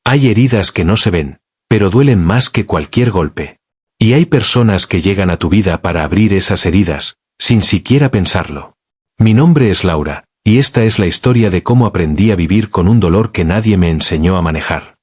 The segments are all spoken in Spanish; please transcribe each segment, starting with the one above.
Hay heridas que no se ven, pero duelen más que cualquier golpe. Y hay personas que llegan a tu vida para abrir esas heridas, sin siquiera pensarlo. Mi nombre es Laura, y esta es la historia de cómo aprendí a vivir con un dolor que nadie me enseñó a manejar.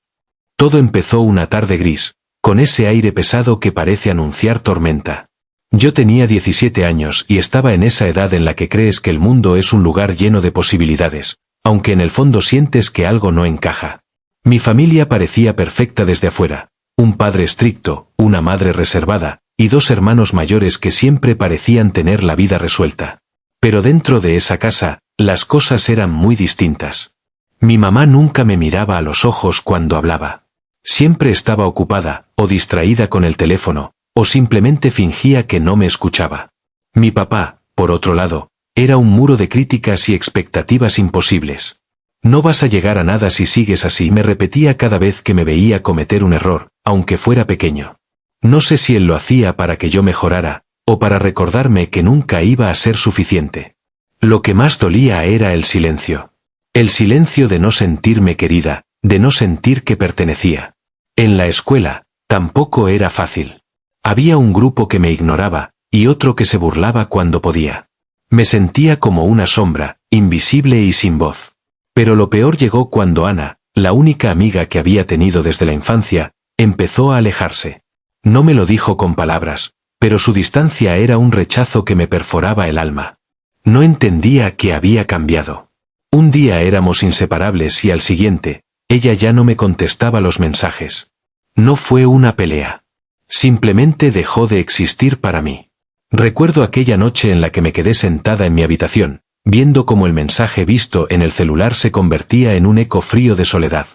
Todo empezó una tarde gris, con ese aire pesado que parece anunciar tormenta. Yo tenía 17 años y estaba en esa edad en la que crees que el mundo es un lugar lleno de posibilidades, aunque en el fondo sientes que algo no encaja. Mi familia parecía perfecta desde afuera, un padre estricto, una madre reservada, y 2 hermanos mayores que siempre parecían tener la vida resuelta. Pero dentro de esa casa, las cosas eran muy distintas. Mi mamá nunca me miraba a los ojos cuando hablaba. Siempre estaba ocupada, o distraída con el teléfono, o simplemente fingía que no me escuchaba. Mi papá, por otro lado, era un muro de críticas y expectativas imposibles. No vas a llegar a nada si sigues así, me repetía cada vez que me veía cometer un error, aunque fuera pequeño. No sé si él lo hacía para que yo mejorara, o para recordarme que nunca iba a ser suficiente. Lo que más dolía era el silencio. El silencio de no sentirme querida, de no sentir que pertenecía. En la escuela, tampoco era fácil. Había un grupo que me ignoraba, y otro que se burlaba cuando podía. Me sentía como una sombra, invisible y sin voz. Pero lo peor llegó cuando Ana, la única amiga que había tenido desde la infancia, empezó a alejarse. No me lo dijo con palabras, pero su distancia era un rechazo que me perforaba el alma. No entendía que había cambiado. Un día éramos inseparables y al siguiente, ella ya no me contestaba los mensajes. No fue una pelea. Simplemente dejó de existir para mí. Recuerdo aquella noche en la que me quedé sentada en mi habitación, viendo cómo el mensaje visto en el celular se convertía en un eco frío de soledad.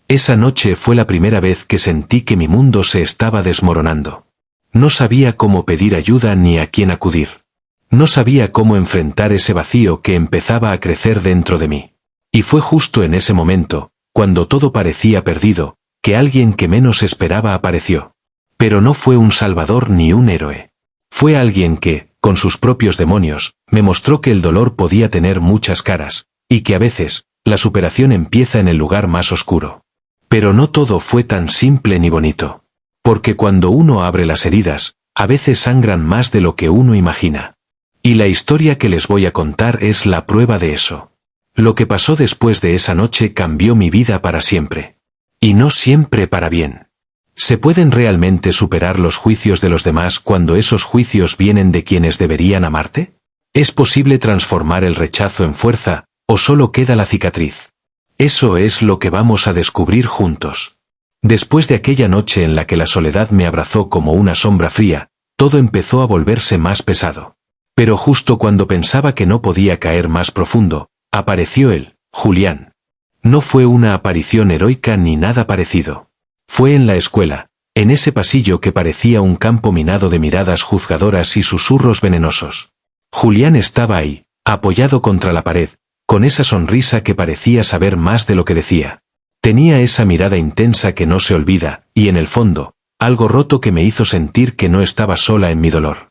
Esa noche fue la primera vez que sentí que mi mundo se estaba desmoronando. No sabía cómo pedir ayuda ni a quién acudir. No sabía cómo enfrentar ese vacío que empezaba a crecer dentro de mí. Y fue justo en ese momento, cuando todo parecía perdido, que alguien que menos esperaba apareció. Pero no fue un salvador ni un héroe. Fue alguien que, con sus propios demonios, me mostró que el dolor podía tener muchas caras, y que a veces, la superación empieza en el lugar más oscuro. Pero no todo fue tan simple ni bonito. Porque cuando uno abre las heridas, a veces sangran más de lo que uno imagina. Y la historia que les voy a contar es la prueba de eso. Lo que pasó después de esa noche cambió mi vida para siempre. Y no siempre para bien. ¿Se pueden realmente superar los juicios de los demás cuando esos juicios vienen de quienes deberían amarte? ¿Es posible transformar el rechazo en fuerza, o solo queda la cicatriz? Eso es lo que vamos a descubrir juntos. Después de aquella noche en la que la soledad me abrazó como una sombra fría, todo empezó a volverse más pesado. Pero justo cuando pensaba que no podía caer más profundo, apareció él, Julián. No fue una aparición heroica ni nada parecido. Fue en la escuela, en ese pasillo que parecía un campo minado de miradas juzgadoras y susurros venenosos. Julián estaba ahí, apoyado contra la pared, con esa sonrisa que parecía saber más de lo que decía. Tenía esa mirada intensa que no se olvida, y en el fondo, algo roto que me hizo sentir que no estaba sola en mi dolor.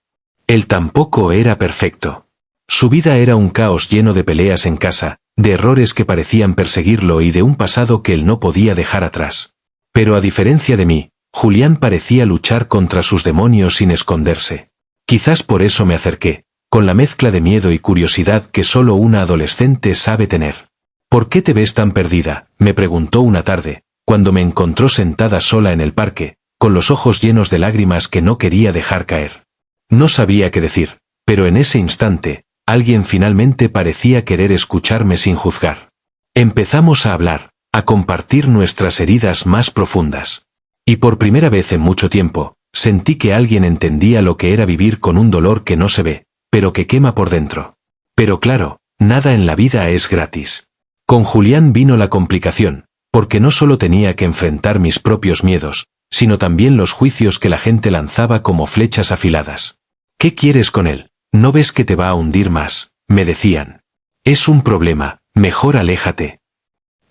Él tampoco era perfecto. Su vida era un caos lleno de peleas en casa, de errores que parecían perseguirlo y de un pasado que él no podía dejar atrás. Pero a diferencia de mí, Julián parecía luchar contra sus demonios sin esconderse. Quizás por eso me acerqué, con la mezcla de miedo y curiosidad que solo una adolescente sabe tener. ¿Por qué te ves tan perdida?, me preguntó una tarde, cuando me encontró sentada sola en el parque, con los ojos llenos de lágrimas que no quería dejar caer. No sabía qué decir, pero en ese instante, alguien finalmente parecía querer escucharme sin juzgar. Empezamos a hablar, a compartir nuestras heridas más profundas. Y por primera vez en mucho tiempo, sentí que alguien entendía lo que era vivir con un dolor que no se ve, pero que quema por dentro. Pero claro, nada en la vida es gratis. Con Julián vino la complicación, porque no solo tenía que enfrentar mis propios miedos, sino también los juicios que la gente lanzaba como flechas afiladas. ¿Qué quieres con él? ¿No ves que te va a hundir más?, me decían. Es un problema, mejor aléjate.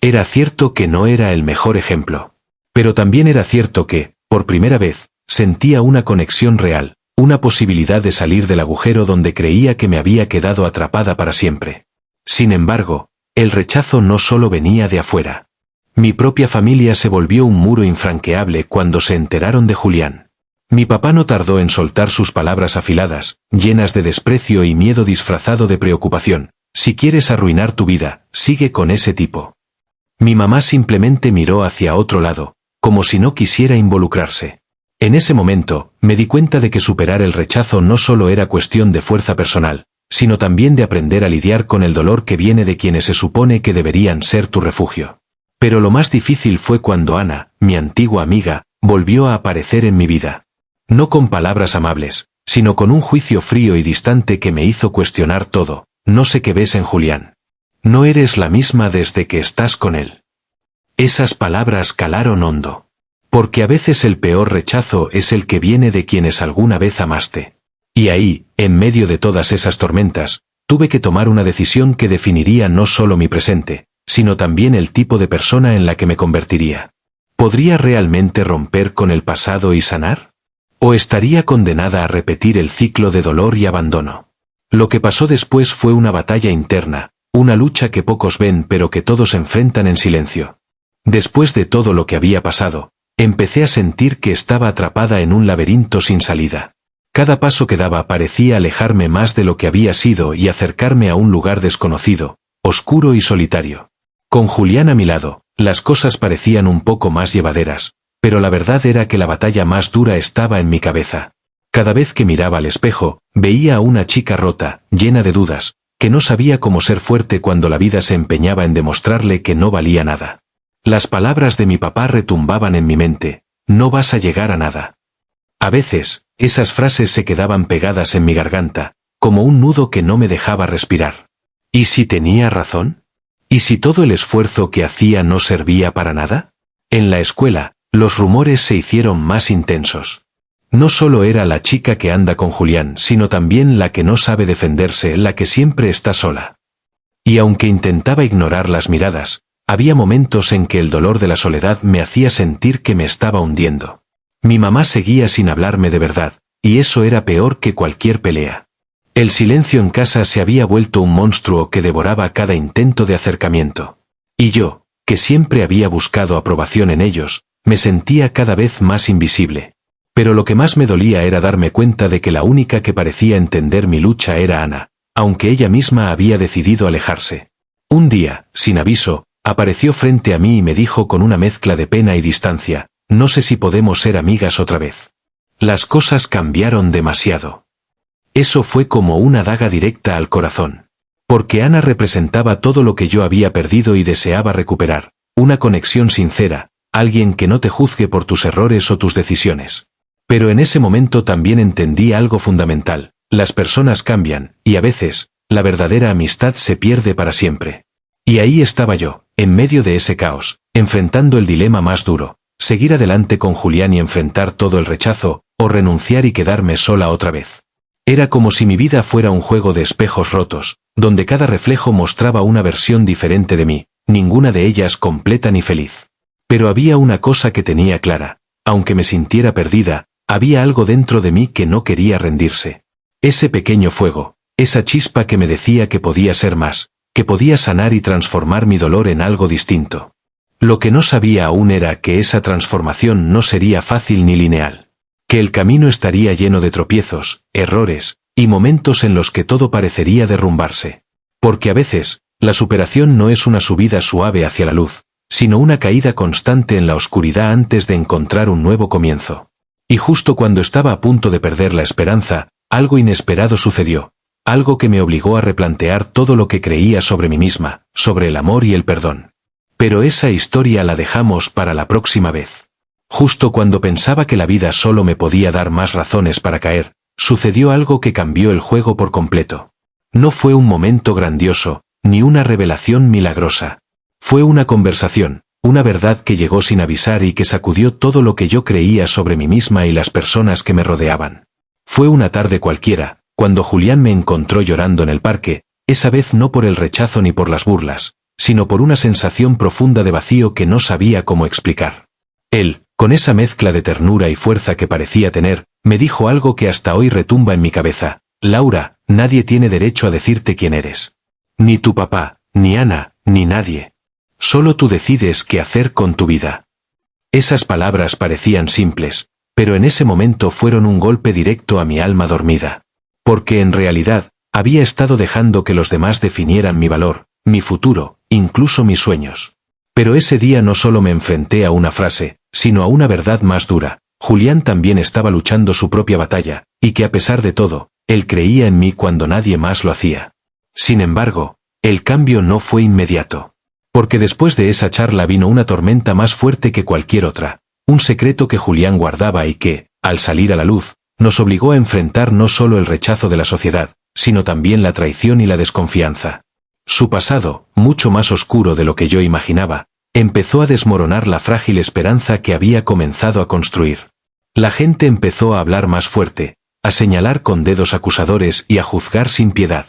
Era cierto que no era el mejor ejemplo. Pero también era cierto que, por primera vez, sentía una conexión real, una posibilidad de salir del agujero donde creía que me había quedado atrapada para siempre. Sin embargo, el rechazo no solo venía de afuera. Mi propia familia se volvió un muro infranqueable cuando se enteraron de Julián. Mi papá no tardó en soltar sus palabras afiladas, llenas de desprecio y miedo disfrazado de preocupación. Si quieres arruinar tu vida, sigue con ese tipo. Mi mamá simplemente miró hacia otro lado, como si no quisiera involucrarse. En ese momento, me di cuenta de que superar el rechazo no solo era cuestión de fuerza personal, sino también de aprender a lidiar con el dolor que viene de quienes se supone que deberían ser tu refugio. Pero lo más difícil fue cuando Ana, mi antigua amiga, volvió a aparecer en mi vida. No con palabras amables, sino con un juicio frío y distante que me hizo cuestionar todo. No sé qué ves en Julián. No eres la misma desde que estás con él. Esas palabras calaron hondo. Porque a veces el peor rechazo es el que viene de quienes alguna vez amaste. Y ahí, en medio de todas esas tormentas, tuve que tomar una decisión que definiría no solo mi presente, sino también el tipo de persona en la que me convertiría. ¿Podría realmente romper con el pasado y sanar? ¿O estaría condenada a repetir el ciclo de dolor y abandono? Lo que pasó después fue una batalla interna, una lucha que pocos ven pero que todos enfrentan en silencio. Después de todo lo que había pasado, empecé a sentir que estaba atrapada en un laberinto sin salida. Cada paso que daba parecía alejarme más de lo que había sido y acercarme a un lugar desconocido, oscuro y solitario. Con Julián a mi lado, las cosas parecían un poco más llevaderas, pero la verdad era que la batalla más dura estaba en mi cabeza. Cada vez que miraba al espejo, veía a una chica rota, llena de dudas, que no sabía cómo ser fuerte cuando la vida se empeñaba en demostrarle que no valía nada. Las palabras de mi papá retumbaban en mi mente: no vas a llegar a nada. A veces, esas frases se quedaban pegadas en mi garganta, como un nudo que no me dejaba respirar. ¿Y si tenía razón? ¿Y si todo el esfuerzo que hacía no servía para nada? En la escuela, los rumores se hicieron más intensos. No solo era la chica que anda con Julián, sino también la que no sabe defenderse, la que siempre está sola. Y aunque intentaba ignorar las miradas, había momentos en que el dolor de la soledad me hacía sentir que me estaba hundiendo. Mi mamá seguía sin hablarme de verdad, y eso era peor que cualquier pelea. El silencio en casa se había vuelto un monstruo que devoraba cada intento de acercamiento. Y yo, que siempre había buscado aprobación en ellos, me sentía cada vez más invisible. Pero lo que más me dolía era darme cuenta de que la única que parecía entender mi lucha era Ana, aunque ella misma había decidido alejarse. Un día, sin aviso, apareció frente a mí y me dijo con una mezcla de pena y distancia: no sé si podemos ser amigas otra vez. Las cosas cambiaron demasiado. Eso fue como una daga directa al corazón. Porque Ana representaba todo lo que yo había perdido y deseaba recuperar: una conexión sincera, alguien que no te juzgue por tus errores o tus decisiones. Pero en ese momento también entendí algo fundamental: las personas cambian, y a veces, la verdadera amistad se pierde para siempre. Y ahí estaba yo, en medio de ese caos, enfrentando el dilema más duro: seguir adelante con Julián y enfrentar todo el rechazo, o renunciar y quedarme sola otra vez. Era como si mi vida fuera un juego de espejos rotos, donde cada reflejo mostraba una versión diferente de mí, ninguna de ellas completa ni feliz. Pero había una cosa que tenía clara: aunque me sintiera perdida, había algo dentro de mí que no quería rendirse. Ese pequeño fuego, esa chispa que me decía que podía ser más, que podía sanar y transformar mi dolor en algo distinto. Lo que no sabía aún era que esa transformación no sería fácil ni lineal. Que el camino estaría lleno de tropiezos, errores, y momentos en los que todo parecería derrumbarse. Porque a veces, la superación no es una subida suave hacia la luz, sino una caída constante en la oscuridad antes de encontrar un nuevo comienzo. Y justo cuando estaba a punto de perder la esperanza, algo inesperado sucedió, algo que me obligó a replantear todo lo que creía sobre mí misma, sobre el amor y el perdón. Pero esa historia la dejamos para la próxima vez. Justo cuando pensaba que la vida solo me podía dar más razones para caer, sucedió algo que cambió el juego por completo. No fue un momento grandioso, ni una revelación milagrosa. Fue una conversación, una verdad que llegó sin avisar y que sacudió todo lo que yo creía sobre mí misma y las personas que me rodeaban. Fue una tarde cualquiera, cuando Julián me encontró llorando en el parque, esa vez no por el rechazo ni por las burlas, sino por una sensación profunda de vacío que no sabía cómo explicar. Él, con esa mezcla de ternura y fuerza que parecía tener, me dijo algo que hasta hoy retumba en mi cabeza: Laura, nadie tiene derecho a decirte quién eres. Ni tu papá, ni Ana, ni nadie. Solo tú decides qué hacer con tu vida. Esas palabras parecían simples, pero en ese momento fueron un golpe directo a mi alma dormida. Porque en realidad, había estado dejando que los demás definieran mi valor, mi futuro, incluso mis sueños. Pero ese día no solo me enfrenté a una frase, sino a una verdad más dura. Julián también estaba luchando su propia batalla, y que a pesar de todo, él creía en mí cuando nadie más lo hacía. Sin embargo, el cambio no fue inmediato. Porque después de esa charla vino una tormenta más fuerte que cualquier otra, un secreto que Julián guardaba y que, al salir a la luz, nos obligó a enfrentar no solo el rechazo de la sociedad, sino también la traición y la desconfianza. Su pasado, mucho más oscuro de lo que yo imaginaba, empezó a desmoronar la frágil esperanza que había comenzado a construir. La gente empezó a hablar más fuerte, a señalar con dedos acusadores y a juzgar sin piedad.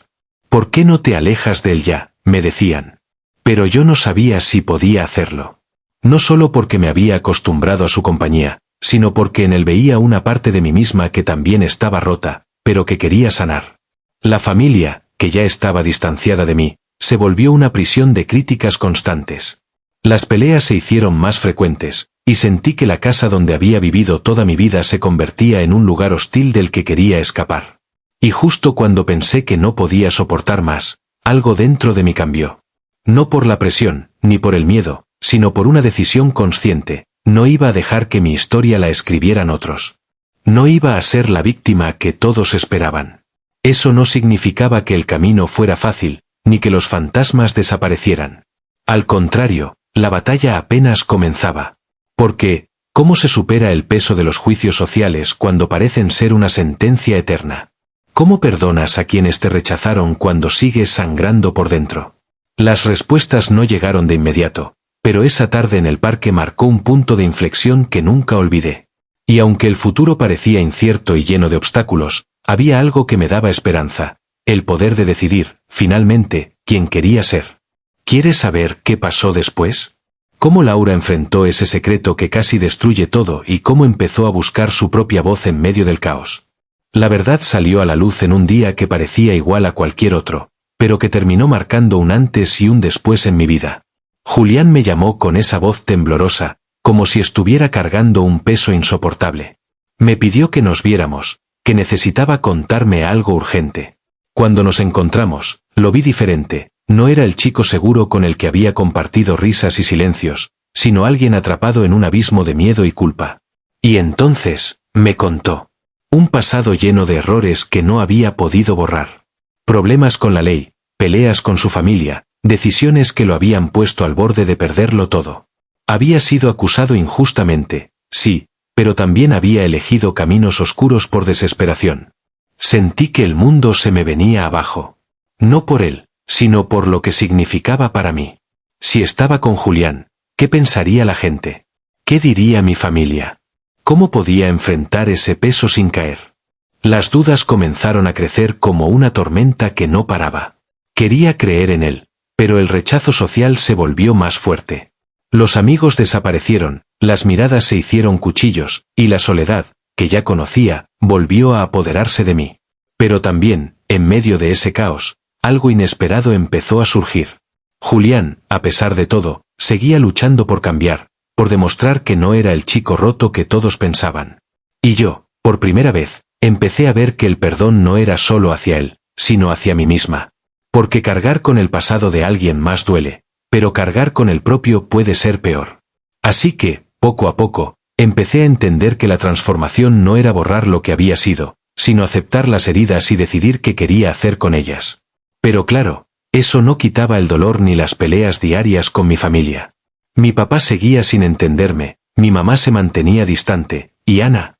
¿Por qué no te alejas de él ya?, me decían. Pero yo no sabía si podía hacerlo. No solo porque me había acostumbrado a su compañía, sino porque en él veía una parte de mí misma que también estaba rota, pero que quería sanar. La familia, que ya estaba distanciada de mí, se volvió una prisión de críticas constantes. Las peleas se hicieron más frecuentes, y sentí que la casa donde había vivido toda mi vida se convertía en un lugar hostil del que quería escapar. Y justo cuando pensé que no podía soportar más, algo dentro de mí cambió. No por la presión, ni por el miedo, sino por una decisión consciente. No iba a dejar que mi historia la escribieran otros. No iba a ser la víctima que todos esperaban. Eso no significaba que el camino fuera fácil, ni que los fantasmas desaparecieran. Al contrario, la batalla apenas comenzaba. Porque, ¿cómo se supera el peso de los juicios sociales cuando parecen ser una sentencia eterna? ¿Cómo perdonas a quienes te rechazaron cuando sigues sangrando por dentro? Las respuestas no llegaron de inmediato, pero esa tarde en el parque marcó un punto de inflexión que nunca olvidé. Y aunque el futuro parecía incierto y lleno de obstáculos, había algo que me daba esperanza, el poder de decidir, finalmente, quién quería ser. ¿Quieres saber qué pasó después? Cómo Laura enfrentó ese secreto que casi destruye todo y cómo empezó a buscar su propia voz en medio del caos. La verdad salió a la luz en un día que parecía igual a cualquier otro, pero que terminó marcando un antes y un después en mi vida. Julián me llamó con esa voz temblorosa, como si estuviera cargando un peso insoportable. Me pidió que nos viéramos, que necesitaba contarme algo urgente. Cuando nos encontramos, lo vi diferente. No era el chico seguro con el que había compartido risas y silencios, sino alguien atrapado en un abismo de miedo y culpa. Y entonces, me contó. Un pasado lleno de errores que no había podido borrar. Problemas con la ley, peleas con su familia, decisiones que lo habían puesto al borde de perderlo todo. Había sido acusado injustamente, sí, pero también había elegido caminos oscuros por desesperación. Sentí que el mundo se me venía abajo. No por él, sino por lo que significaba para mí. Si estaba con Julián, ¿qué pensaría la gente? ¿Qué diría mi familia? ¿Cómo podía enfrentar ese peso sin caer? Las dudas comenzaron a crecer como una tormenta que no paraba. Quería creer en él, pero el rechazo social se volvió más fuerte. Los amigos desaparecieron, las miradas se hicieron cuchillos, y la soledad, que ya conocía, volvió a apoderarse de mí. Pero también, en medio de ese caos, algo inesperado empezó a surgir. Julián, a pesar de todo, seguía luchando por cambiar, por demostrar que no era el chico roto que todos pensaban. Y yo, por primera vez, empecé a ver que el perdón no era solo hacia él, sino hacia mí misma. Porque cargar con el pasado de alguien más duele, pero cargar con el propio puede ser peor. Así que, poco a poco, empecé a entender que la transformación no era borrar lo que había sido, sino aceptar las heridas y decidir qué quería hacer con ellas. Pero claro, eso no quitaba el dolor ni las peleas diarias con mi familia. Mi papá seguía sin entenderme, mi mamá se mantenía distante, y Ana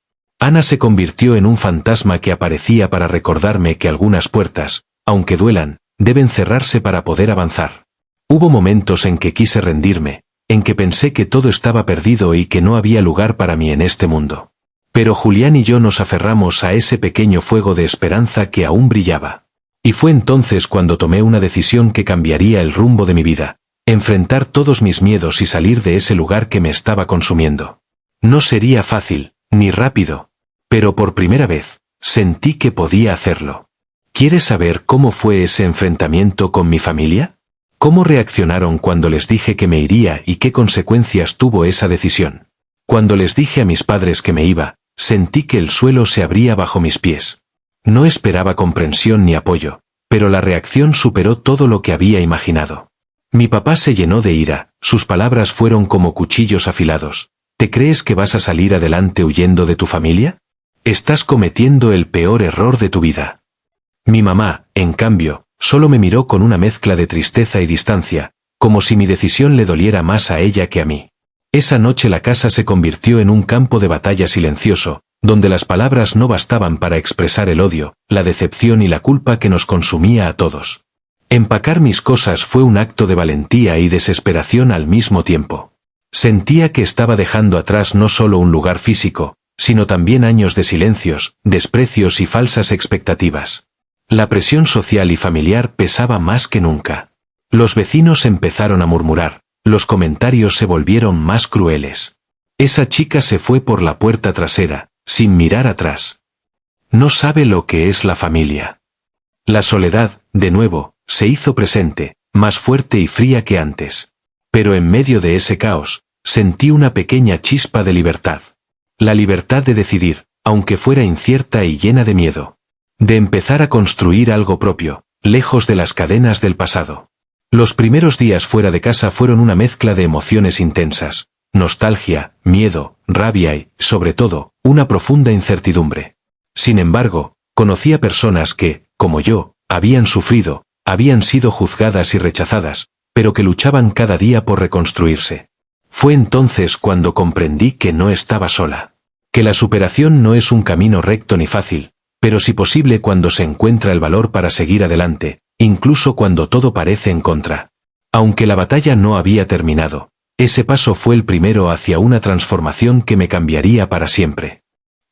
se convirtió en un fantasma que aparecía para recordarme que algunas puertas, aunque duelan, deben cerrarse para poder avanzar. Hubo momentos en que quise rendirme, en que pensé que todo estaba perdido y que no había lugar para mí en este mundo. Pero Julián y yo nos aferramos a ese pequeño fuego de esperanza que aún brillaba. Y fue entonces cuando tomé una decisión que cambiaría el rumbo de mi vida, enfrentar todos mis miedos y salir de ese lugar que me estaba consumiendo. No sería fácil, ni rápido, pero por primera vez, sentí que podía hacerlo. ¿Quieres saber cómo fue ese enfrentamiento con mi familia? ¿Cómo reaccionaron cuando les dije que me iría y qué consecuencias tuvo esa decisión? Cuando les dije a mis padres que me iba, sentí que el suelo se abría bajo mis pies. No esperaba comprensión ni apoyo, pero la reacción superó todo lo que había imaginado. Mi papá se llenó de ira, sus palabras fueron como cuchillos afilados. ¿Te crees que vas a salir adelante huyendo de tu familia? Estás cometiendo el peor error de tu vida. Mi mamá, en cambio, solo me miró con una mezcla de tristeza y distancia, como si mi decisión le doliera más a ella que a mí. Esa noche la casa se convirtió en un campo de batalla silencioso, donde las palabras no bastaban para expresar el odio, la decepción y la culpa que nos consumía a todos. Empacar mis cosas fue un acto de valentía y desesperación al mismo tiempo. Sentía que estaba dejando atrás no solo un lugar físico, sino también años de silencios, desprecios y falsas expectativas. La presión social y familiar pesaba más que nunca. Los vecinos empezaron a murmurar, los comentarios se volvieron más crueles. Esa chica se fue por la puerta trasera, sin mirar atrás. No sabe lo que es la familia. La soledad, de nuevo, se hizo presente, más fuerte y fría que antes. Pero en medio de ese caos, sentí una pequeña chispa de libertad. La libertad de decidir, aunque fuera incierta y llena de miedo. De empezar a construir algo propio, lejos de las cadenas del pasado. Los primeros días fuera de casa fueron una mezcla de emociones intensas, nostalgia, miedo, rabia y, sobre todo, una profunda incertidumbre. Sin embargo, conocí a personas que, como yo, habían sufrido, habían sido juzgadas y rechazadas, pero que luchaban cada día por reconstruirse. Fue entonces cuando comprendí que no estaba sola. Que la superación no es un camino recto ni fácil, pero sí posible cuando se encuentra el valor para seguir adelante, incluso cuando todo parece en contra. Aunque la batalla no había terminado, ese paso fue el primero hacia una transformación que me cambiaría para siempre.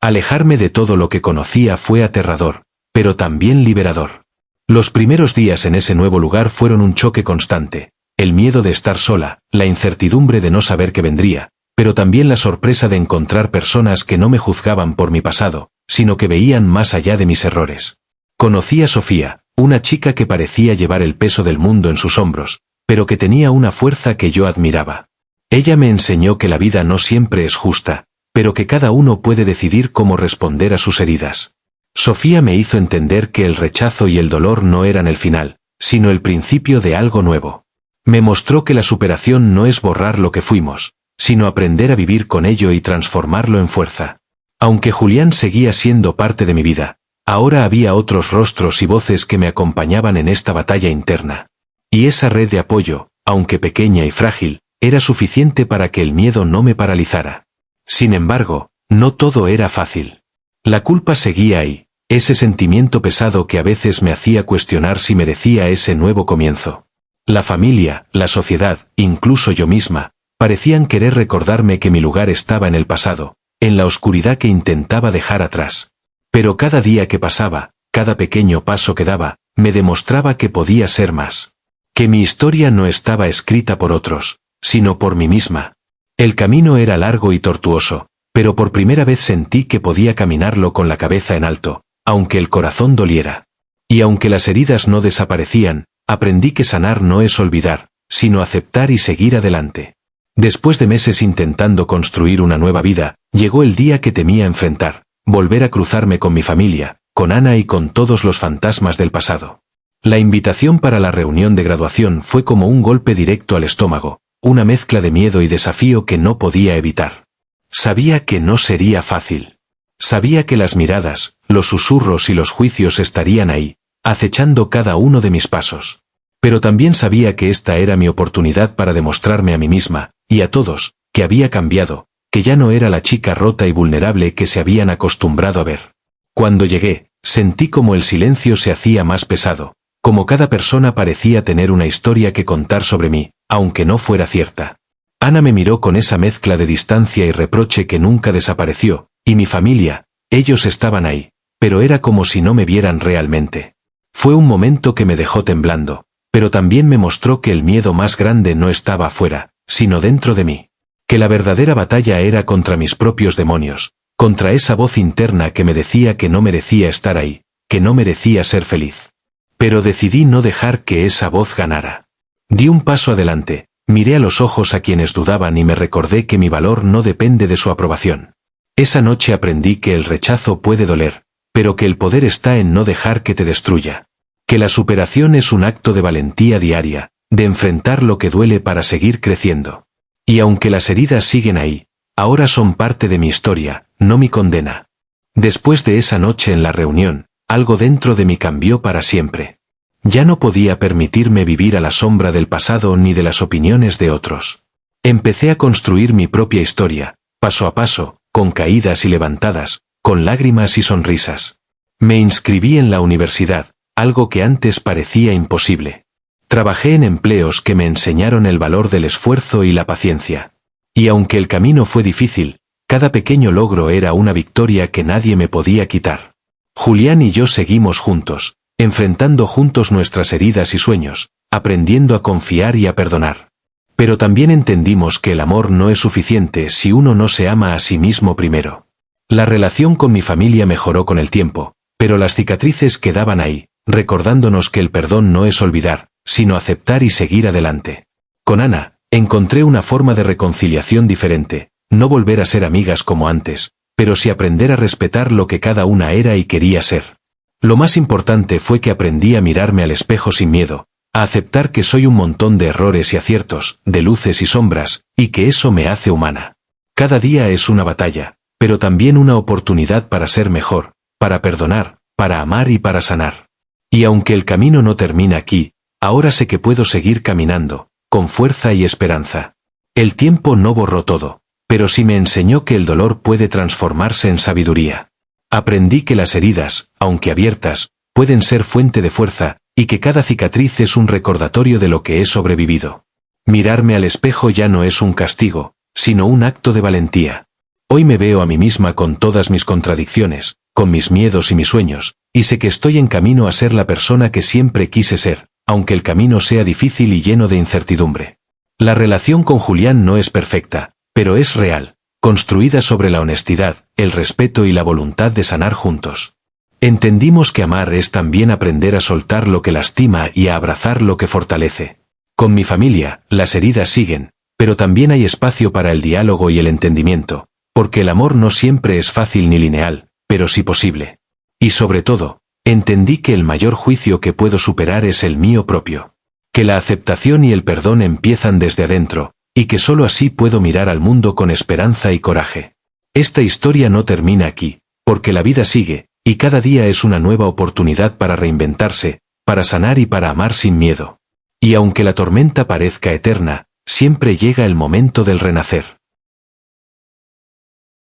Alejarme de todo lo que conocía fue aterrador, pero también liberador. Los primeros días en ese nuevo lugar fueron un choque constante, el miedo de estar sola, la incertidumbre de no saber qué vendría, pero también la sorpresa de encontrar personas que no me juzgaban por mi pasado, sino que veían más allá de mis errores. Conocí a Sofía, una chica que parecía llevar el peso del mundo en sus hombros, pero que tenía una fuerza que yo admiraba. Ella me enseñó que la vida no siempre es justa, pero que cada uno puede decidir cómo responder a sus heridas. Sofía me hizo entender que el rechazo y el dolor no eran el final, sino el principio de algo nuevo. Me mostró que la superación no es borrar lo que fuimos, sino aprender a vivir con ello y transformarlo en fuerza. Aunque Julián seguía siendo parte de mi vida, ahora había otros rostros y voces que me acompañaban en esta batalla interna. Y esa red de apoyo, aunque pequeña y frágil, era suficiente para que el miedo no me paralizara. Sin embargo, no todo era fácil. La culpa seguía ahí, ese sentimiento pesado que a veces me hacía cuestionar si merecía ese nuevo comienzo. La familia, la sociedad, incluso yo misma, parecían querer recordarme que mi lugar estaba en el pasado, en la oscuridad que intentaba dejar atrás. Pero cada día que pasaba, cada pequeño paso que daba, me demostraba que podía ser más. Que mi historia no estaba escrita por otros, sino por mí misma. El camino era largo y tortuoso, pero por primera vez sentí que podía caminarlo con la cabeza en alto, aunque el corazón doliera. Y aunque las heridas no desaparecían, aprendí que sanar no es olvidar, sino aceptar y seguir adelante. Después de meses intentando construir una nueva vida, llegó el día que temía enfrentar, volver a cruzarme con mi familia, con Ana y con todos los fantasmas del pasado. La invitación para la reunión de graduación fue como un golpe directo al estómago, una mezcla de miedo y desafío que no podía evitar. Sabía que no sería fácil. Sabía que las miradas, los susurros y los juicios estarían ahí, acechando cada uno de mis pasos. Pero también sabía que esta era mi oportunidad para demostrarme a mí misma, y a todos, que había cambiado, que ya no era la chica rota y vulnerable que se habían acostumbrado a ver. Cuando llegué, sentí como el silencio se hacía más pesado, como cada persona parecía tener una historia que contar sobre mí, aunque no fuera cierta. Ana me miró con esa mezcla de distancia y reproche que nunca desapareció, y mi familia, ellos estaban ahí, pero era como si no me vieran realmente. Fue un momento que me dejó temblando, pero también me mostró que el miedo más grande no estaba afuera, sino dentro de mí. Que la verdadera batalla era contra mis propios demonios, contra esa voz interna que me decía que no merecía estar ahí, que no merecía ser feliz. Pero decidí no dejar que esa voz ganara. Di un paso adelante, miré a los ojos a quienes dudaban y me recordé que mi valor no depende de su aprobación. Esa noche aprendí que el rechazo puede doler, pero que el poder está en no dejar que te destruya. Que la superación es un acto de valentía diaria, de enfrentar lo que duele para seguir creciendo. Y aunque las heridas siguen ahí, ahora son parte de mi historia, no mi condena. Después de esa noche en la reunión, algo dentro de mí cambió para siempre. Ya no podía permitirme vivir a la sombra del pasado ni de las opiniones de otros. Empecé a construir mi propia historia, paso a paso, con caídas y levantadas, con lágrimas y sonrisas. Me inscribí en la universidad, algo que antes parecía imposible. Trabajé en empleos que me enseñaron el valor del esfuerzo y la paciencia. Y aunque el camino fue difícil, cada pequeño logro era una victoria que nadie me podía quitar. Julián y yo seguimos juntos, enfrentando juntos nuestras heridas y sueños, aprendiendo a confiar y a perdonar. Pero también entendimos que el amor no es suficiente si uno no se ama a sí mismo primero. La relación con mi familia mejoró con el tiempo, pero las cicatrices quedaban ahí, recordándonos que el perdón no es olvidar, sino aceptar y seguir adelante. Con Ana, encontré una forma de reconciliación diferente, no volver a ser amigas como antes, pero sí aprender a respetar lo que cada una era y quería ser. Lo más importante fue que aprendí a mirarme al espejo sin miedo, a aceptar que soy un montón de errores y aciertos, de luces y sombras, y que eso me hace humana. Cada día es una batalla, pero también una oportunidad para ser mejor, para perdonar, para amar y para sanar. Y aunque el camino no termina aquí, ahora sé que puedo seguir caminando, con fuerza y esperanza. El tiempo no borró todo, pero sí me enseñó que el dolor puede transformarse en sabiduría. Aprendí que las heridas, aunque abiertas, pueden ser fuente de fuerza, y que cada cicatriz es un recordatorio de lo que he sobrevivido. Mirarme al espejo ya no es un castigo, sino un acto de valentía. Hoy me veo a mí misma con todas mis contradicciones, con mis miedos y mis sueños, y sé que estoy en camino a ser la persona que siempre quise ser, aunque el camino sea difícil y lleno de incertidumbre. La relación con Julián no es perfecta, pero es real, construida sobre la honestidad, el respeto y la voluntad de sanar juntos. Entendimos que amar es también aprender a soltar lo que lastima y a abrazar lo que fortalece. Con mi familia, las heridas siguen, pero también hay espacio para el diálogo y el entendimiento, porque el amor no siempre es fácil ni lineal, pero sí posible. Y sobre todo, entendí que el mayor juicio que puedo superar es el mío propio. Que la aceptación y el perdón empiezan desde adentro, y que solo así puedo mirar al mundo con esperanza y coraje. Esta historia no termina aquí, porque la vida sigue, y cada día es una nueva oportunidad para reinventarse, para sanar y para amar sin miedo. Y aunque la tormenta parezca eterna, siempre llega el momento del renacer.